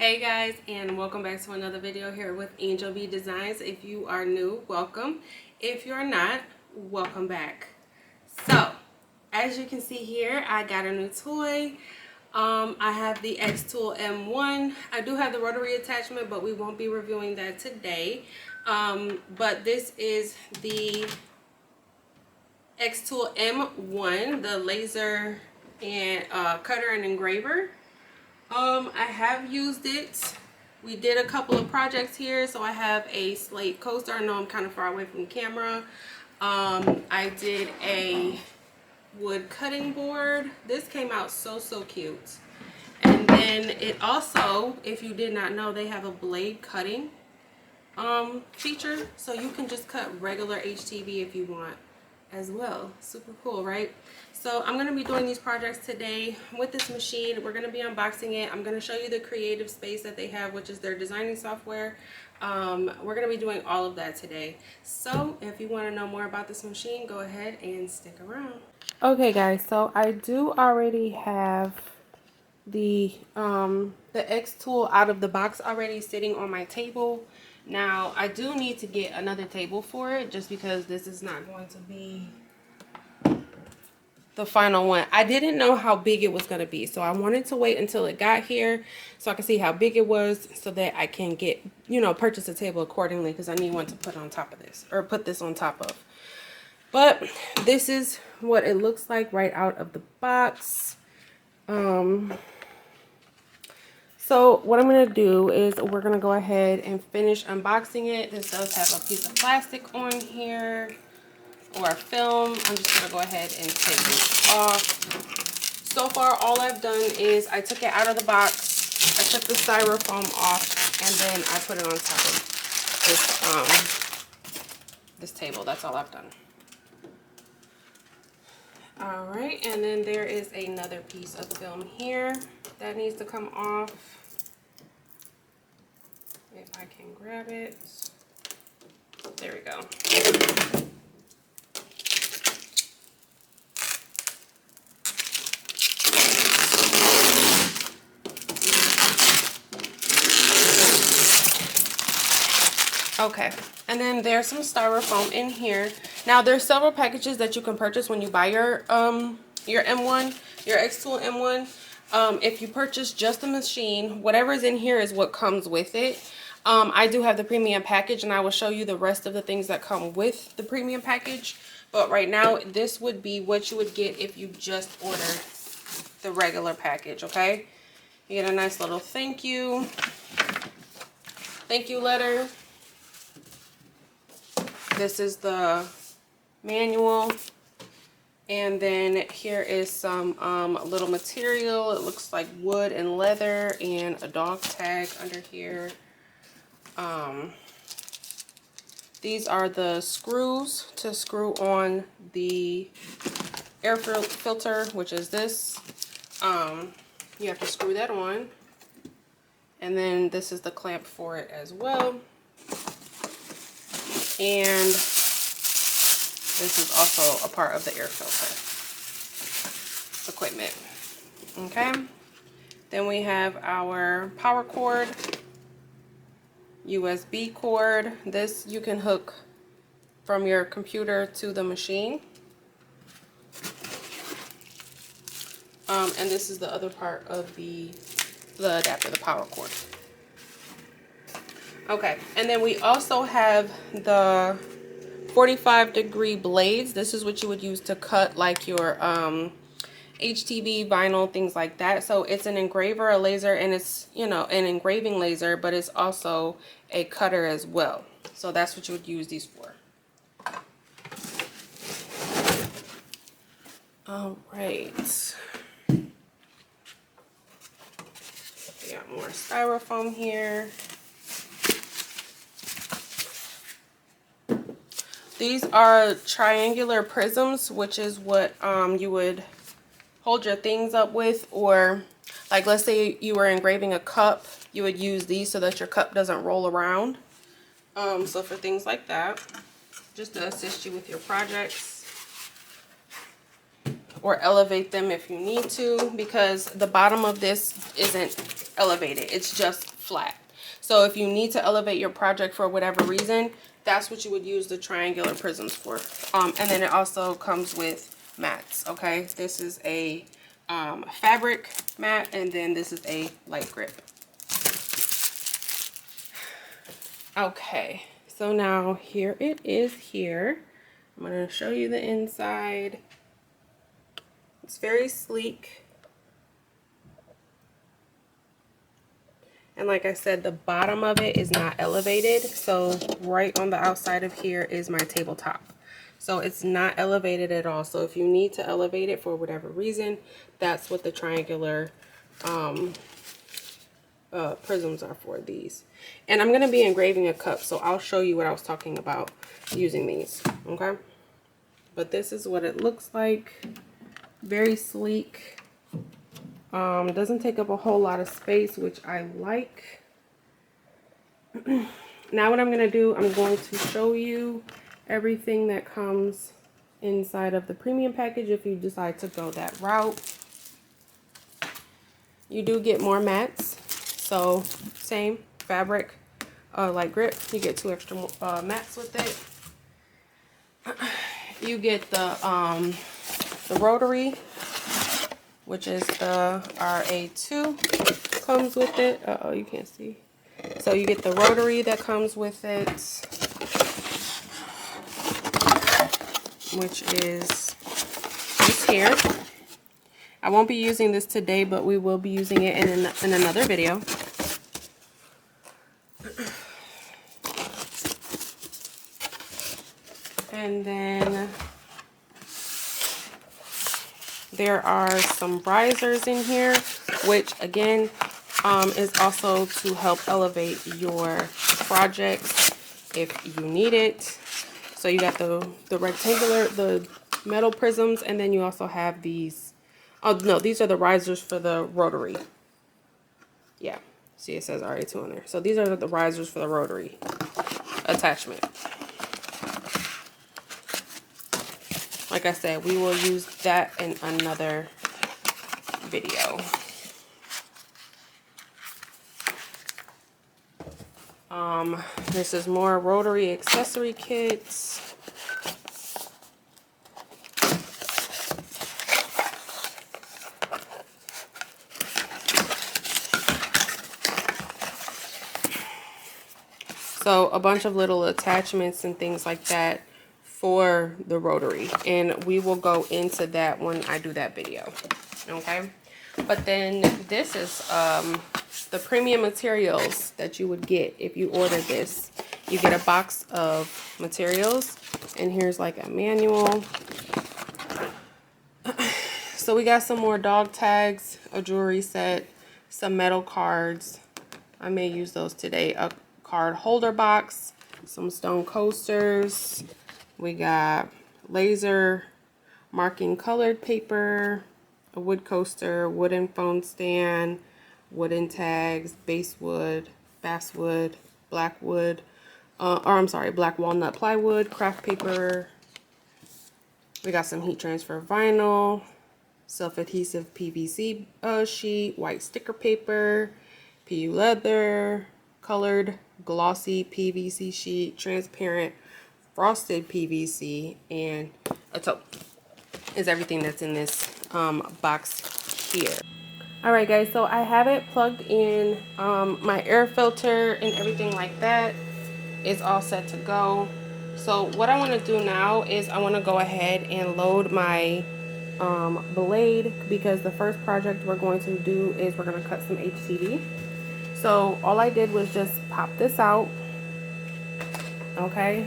Hey guys, and welcome back to another video here with Angel B Designs. If you are new, welcome. If you're not, welcome back. So as you can see here, I got a new toy. I have the Xtool M1. I do have the rotary attachment, but we won't be reviewing that today. But this is the Xtool M1, the laser and cutter and engraver. I have used it. We did a couple of projects here. So I have a slate coaster. I know I'm kind of far away from the camera. I did a wood cutting board. This came out so cute. And then it also, if you did not know, they have a blade cutting feature. So you can just cut regular HTV if you want as well. Super cool, right? So I'm going to be doing these projects today with this machine. We're going to be unboxing it. I'm going to show you the creative space that they have, which is their designing software. We're going to be doing all of that today. So if you want to know more about this machine, go ahead and stick around. Okay guys, so I do already have the Xtool out of the box already sitting on my table. Now I do need to get another table for it just because this is not going to be the final one. I didn't know how big it was going to be, so I wanted to wait until it got here so I can see how big it was so that I can get, purchase a table accordingly, because I need one to put on top of this, or put this on top of. But this is what it looks like right out of the box. So what I'm going to do is we're going to go ahead and finish unboxing it. This does have a piece of plastic on here, or a film. I'm just going to go ahead and take this off. So far, all I've done is I took it out of the box, I took the styrofoam off, and then I put it on top of this table. That's all I've done. All right, and then there is another piece of film here that needs to come off. If I can grab it. There we go. Okay, and then there's some styrofoam in here. Now there's several packages that you can purchase when you buy your M1, your Xtool M1. If you purchase just the machine, whatever is in here is what comes with it. I do have the premium package, and I will show you the rest of the things that come with the premium package. But right now, this would be what you would get if you just ordered the regular package, okay? You get a nice little thank you letter. This is the manual, and then here is some little material. It looks like wood and leather, and a dog tag under here. These are the screws to screw on the air filter, which is this. You have to screw that on, and then this is the clamp for it as well. And this is also a part of the air filter equipment. Okay. Then we have our power cord, USB cord. This you can hook from your computer to the machine. And this is the other part of the adapter, the power cord. Okay, and then we also have the 45-degree blades. This is what you would use to cut like your HTV, vinyl, things like that. So it's an engraver, a laser, and it's, an engraving laser, but it's also a cutter as well. So that's what you would use these for. All right. We got more styrofoam here. These are triangular prisms, which is what you would hold your things up with, or like let's say you were engraving a cup, you would use these so that your cup doesn't roll around. So for things like that, just to assist you with your projects, or elevate them if you need to, because the bottom of this isn't elevated, it's just flat. So if you need to elevate your project for whatever reason, that's what you would use the triangular prisms for. And then it also comes with mats. Okay, this is a fabric mat, and then this is a light grip. Okay, so now here it is here. I'm going to show you the inside. It's very sleek. And like I said, the bottom of it is not elevated. So right on the outside of here is my tabletop. So it's not elevated at all. So if you need to elevate it for whatever reason, that's what the triangular prisms are for, these. And I'm going to be engraving a cup, so I'll show you what I was talking about using these. Okay, but this is what it looks like. Very sleek. Doesn't take up a whole lot of space, which I like. Now what I'm going to do, I'm going to show you everything that comes inside of the premium package if you decide to go that route. You do get more mats. So same fabric, light grip. You get 2 extra mats with it. You get the rotary, which is the RA2, comes with it. Uh-oh, you can't see. So you get the rotary that comes with it, which is this here. I won't be using this today, but we will be using it in another video. And then there are some risers in here, which again is also to help elevate your projects if you need it. So you got the rectangular, the metal prisms, and then you also have these. Oh no, these are the risers for the rotary. Yeah, see it says RA2 on there. So these are the risers for the rotary attachment. Like I said, we will use that in another video. This is more rotary accessory kits. So a bunch of little attachments and things like that for the rotary, and we will go into that when I do that video. Okay, but then this is the premium materials that you would get if you order this. You get a box of materials, and here's like a manual. So we got some more dog tags, a jewelry set, some metal cards. I may use those today. A card holder box, some stone coasters. We got laser marking colored paper, a wood coaster, wooden phone stand, wooden tags, basswood, basswood, black wood, black walnut plywood, craft paper. We got some heat transfer vinyl, self-adhesive PVC sheet, white sticker paper, PU leather, colored glossy PVC sheet, transparent frosted PVC, and a tote is everything that's in this box here. Alright guys, so I have it plugged in. My air filter and everything like that is all set to go. So what I want to do now is I want to go ahead and load my blade, because the first project we're going to do is we're going to cut some HTV. So all I did was just pop this out, okay,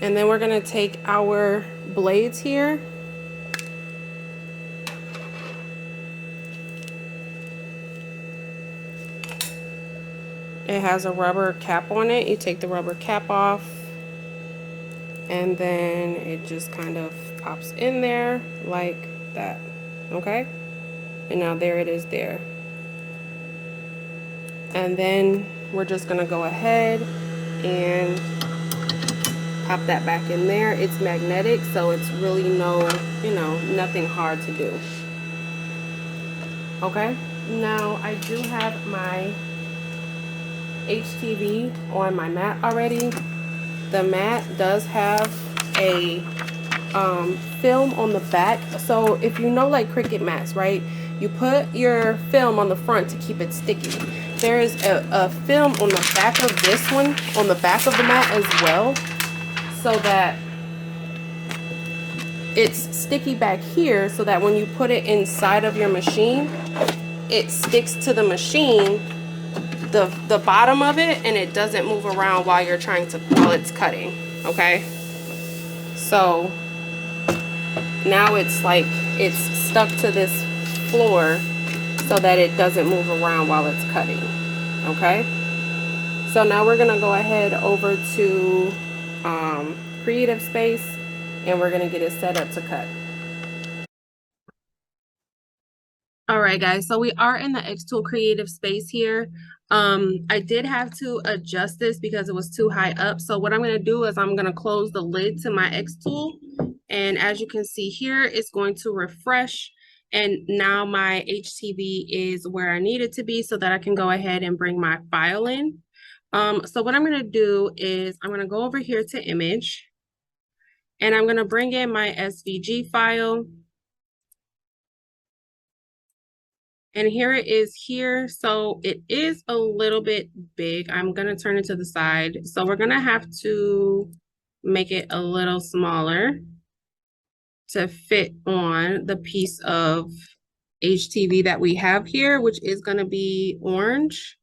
and then we're going to take our blades here, it has a rubber cap on it. You take the rubber cap off, and then it just kind of pops in there like that, okay, and now there it is there. And then we're just gonna go ahead and pop that back in there. It's magnetic, so it's really nothing hard to do. Okay, now I do have my HTV on my mat already. The mat does have a film on the back. So if you know, like Cricut mats, right? You put your film on the front to keep it sticky. There is a film on the back of this one, on the back of the mat as well, so that it's sticky back here, so that when you put it inside of your machine, it sticks to the machine, the bottom of it, and it doesn't move around while you're trying to, while it's cutting. Okay, so now it's like it's stuck to this floor so that it doesn't move around while it's cutting. Okay, so now we're gonna go ahead over to Creative Space, and we're gonna get it set up to cut. All right, guys, so we are in the Xtool Creative Space here. I did have to adjust this because it was too high up. So what I'm going to do is I'm going to close the lid to my Xtool. And as you can see here, it's going to refresh. And now my HTV is where I need it to be so that I can go ahead and bring my file in. So what I'm going to do is I'm going to go over here to Image. And I'm going to bring in my SVG file. And here it is here. So it is a little bit big. I'm going to turn it to the side. So we're going to have to make it a little smaller to fit on the piece of HTV that we have here, which is going to be orange.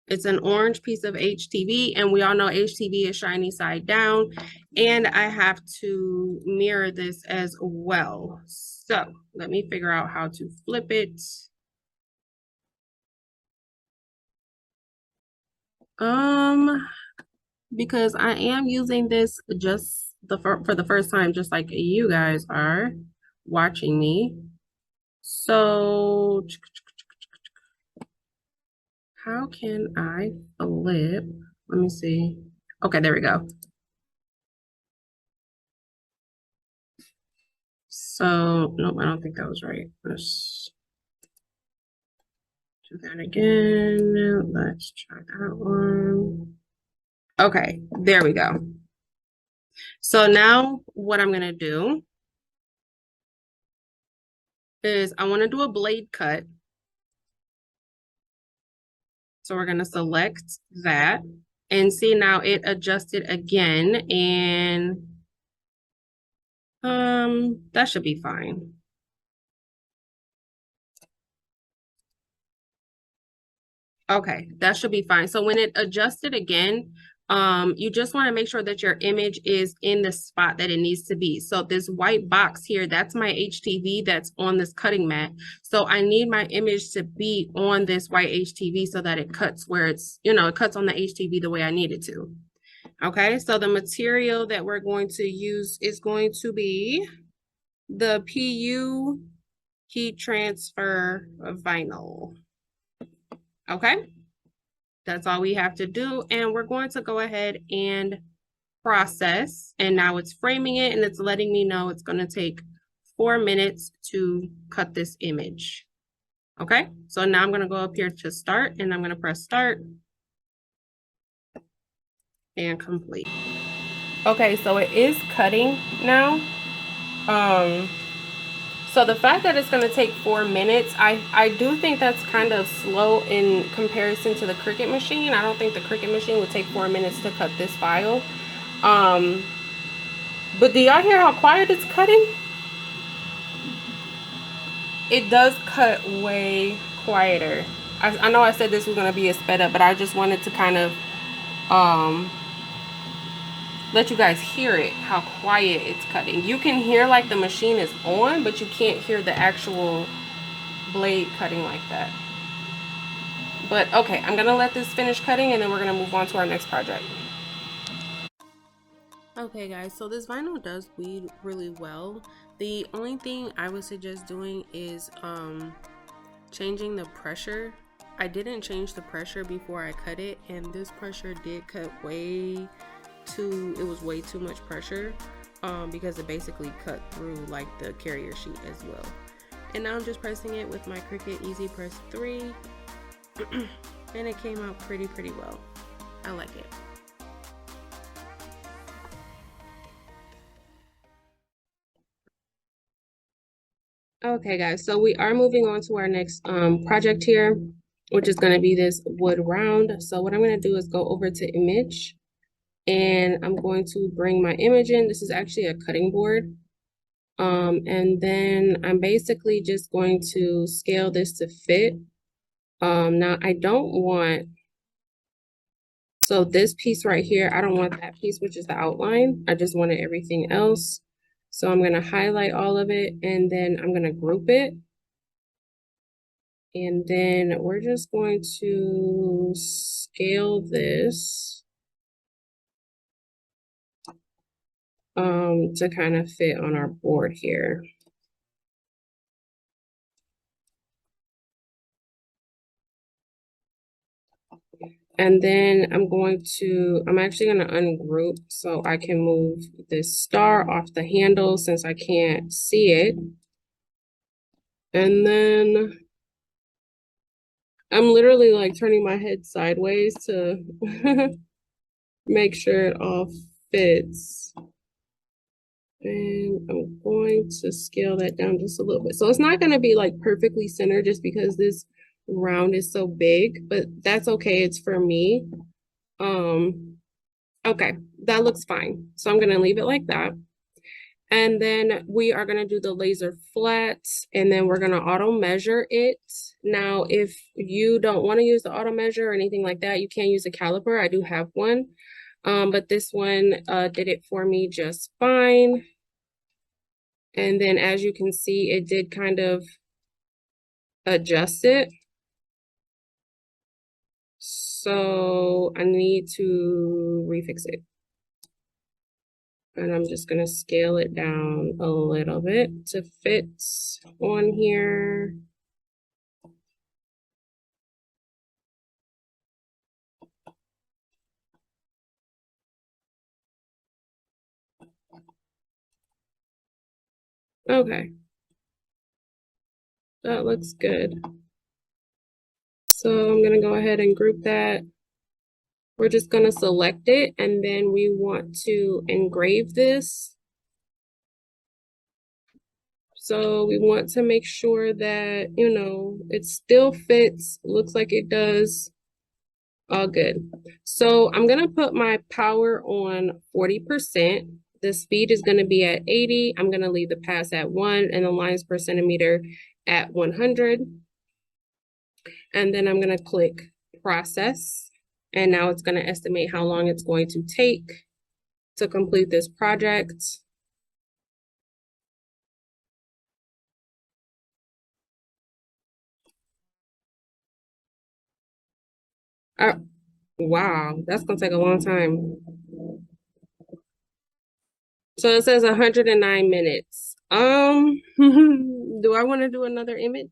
It's an orange piece of HTV, and we all know HTV is shiny side down. And I have to mirror this as well. So let me figure out how to flip it. Because I am using this just for the first time, just like you guys are watching me. So how can I flip? Let me see. Okay, there we go. So, nope, I don't think that was right. Let's do that again. Let's try that one. Okay, there we go. So now what I'm gonna do is I want to do a blade cut. So we're gonna select that and see now it adjusted again, and that should be fine. Okay, that should be fine. So when it adjusted again, you just want to make sure that your image is in the spot that it needs to be. So this white box here, that's my HTV that's on this cutting mat. So I need my image to be on this white HTV so that it cuts where it's, you know, it cuts on the HTV the way I need it to. Okay, so the material that we're going to use is going to be the PU heat transfer vinyl. Okay, that's all we have to do. And we're going to go ahead and process. And now it's framing it, and it's letting me know it's going to take 4 minutes to cut this image. Okay, so now I'm going to go up here to start, and I'm going to press start and complete. Okay, so it is cutting now. So the fact that it's going to take 4 minutes, I do think that's kind of slow in comparison to the Cricut machine. I don't think the Cricut machine would take 4 minutes to cut this file. But do y'all hear how quiet it's cutting? It does cut way quieter. I know I said this was going to be a sped up, but I just wanted to kind of let you guys hear it, how quiet it's cutting. You can hear like the machine is on, but you can't hear the actual blade cutting like that. But okay, I'm gonna let this finish cutting, and then we're gonna move on to our next project. Okay guys, so this vinyl does bleed really well. The only thing I would suggest doing is changing the pressure. I didn't change the pressure before I cut it, and this pressure did cut way too much pressure because it basically cut through like the carrier sheet as well. And now I'm just pressing it with my Cricut Easy Press 3 and it came out pretty well. I like it. Okay guys, so we are moving on to our next project here, which is going to be this wood round. So what I'm going to do is go over to image, and I'm going to bring my image in. This is actually a cutting board. And then I'm basically just going to scale this to fit. Now I don't want, so this piece right here, I don't want that piece, which is the outline. I just wanted everything else. So I'm going to highlight all of it, and then I'm going to group it. And then we're just going to scale this to kind of fit on our board here. And then I'm actually going to ungroup so I can move this star off the handle since I can't see it. And then I'm literally like turning my head sideways to make sure it all fits. And I'm going to scale that down just a little bit. So it's not going to be like perfectly centered just because this round is so big, but that's okay. It's for me. Okay, that looks fine. So I'm going to leave it like that. And then we are going to do the laser flat, and then we're going to auto measure it. Now, if you don't want to use the auto measure or anything like that, you can use a caliper. I do have one, but this one did it for me just fine. And then as you can see, it did kind of adjust it. So I need to refix it. And I'm just going to scale it down a little bit to fit on here. Okay. That looks good. So I'm going to go ahead and group that. We're just going to select it, and then we want to engrave this. So we want to make sure that, you know, it still fits, looks like it does. All good. So I'm going to put my power on 40%. The speed is going to be at 80. I'm going to leave the pass at 1 and the lines per centimeter at 100. And then I'm going to click process. And now it's going to estimate how long it's going to take to complete this project. Wow, that's going to take a long time. So it says 109 minutes. Do I want to do another image?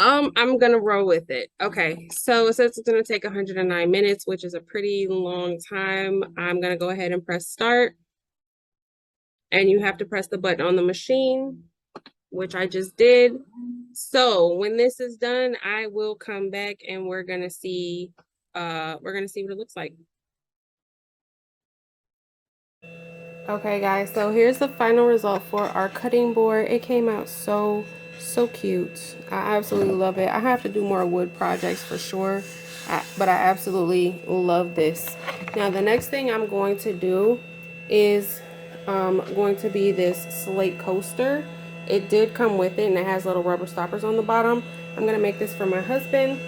I'm gonna roll with it. Okay, so it says it's gonna take 109 minutes, which is a pretty long time. I'm gonna go ahead and press start. And you have to press the button on the machine, which I just did. So when this is done, I will come back and we're gonna see what it looks like. Okay guys, so here's the final result for our cutting board. It came out so cute. I absolutely love it. I have to do more wood projects for sure, but I absolutely love this. Now the next thing I'm going to do is going to be this slate coaster. It did come with it and it has little rubber stoppers on the bottom. I'm gonna make this for my husband.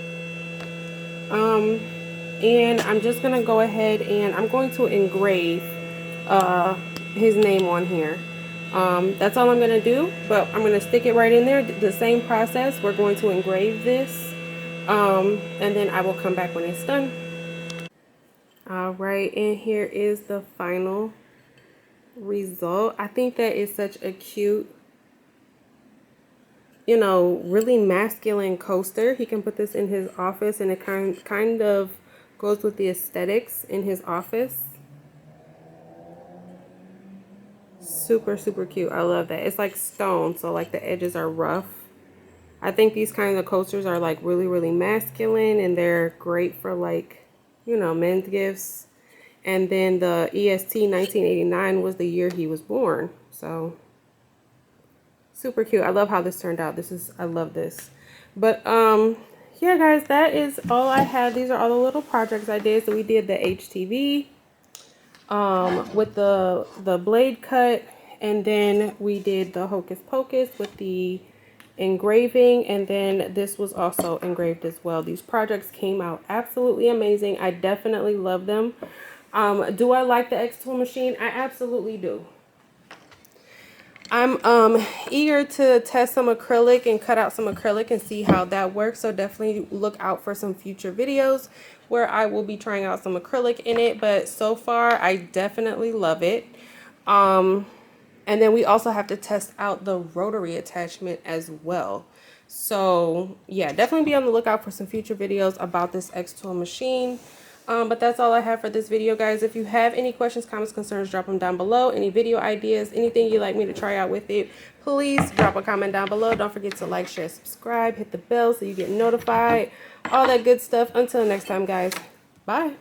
And I'm just gonna go ahead and I'm going to engrave his name on here. That's all I'm gonna do, but I'm gonna stick it right in there. The same process. We're going to engrave this, and then I will come back when it's done. All right, and here is the final result. I think that is such a cute, you know, really masculine coaster. He can put this in his office, and it kind of goes with the aesthetics in his office. Super cute. I love that. It's like stone, so like the edges are rough. I think these kinds of coasters are like really masculine, and they're great for like, you know, men's gifts. And then the EST 1989 was the year he was born. So super cute. I love how this turned out. I love this. But yeah, guys, that is all I had. These are all the little projects I did. So we did the HTV with the blade cut, and then we did the Hocus Pocus with the engraving, and then this was also engraved as well. These projects came out absolutely amazing. I definitely love them. Do I like the Xtool machine? I absolutely do. I'm eager to test some acrylic and cut out some acrylic and see how that works. So definitely look out for some future videos where I will be trying out some acrylic in it. But so far, I definitely love it. And then we also have to test out the rotary attachment as well. So yeah, definitely be on the lookout for some future videos about this Xtool machine. But that's all I have for this video, guys. If you have any questions, comments, concerns, drop them down below. Any video ideas, anything you'd like me to try out with it, please drop a comment down below. Don't forget to like, share, subscribe, hit the bell so you get notified, all that good stuff. Until next time, guys. Bye.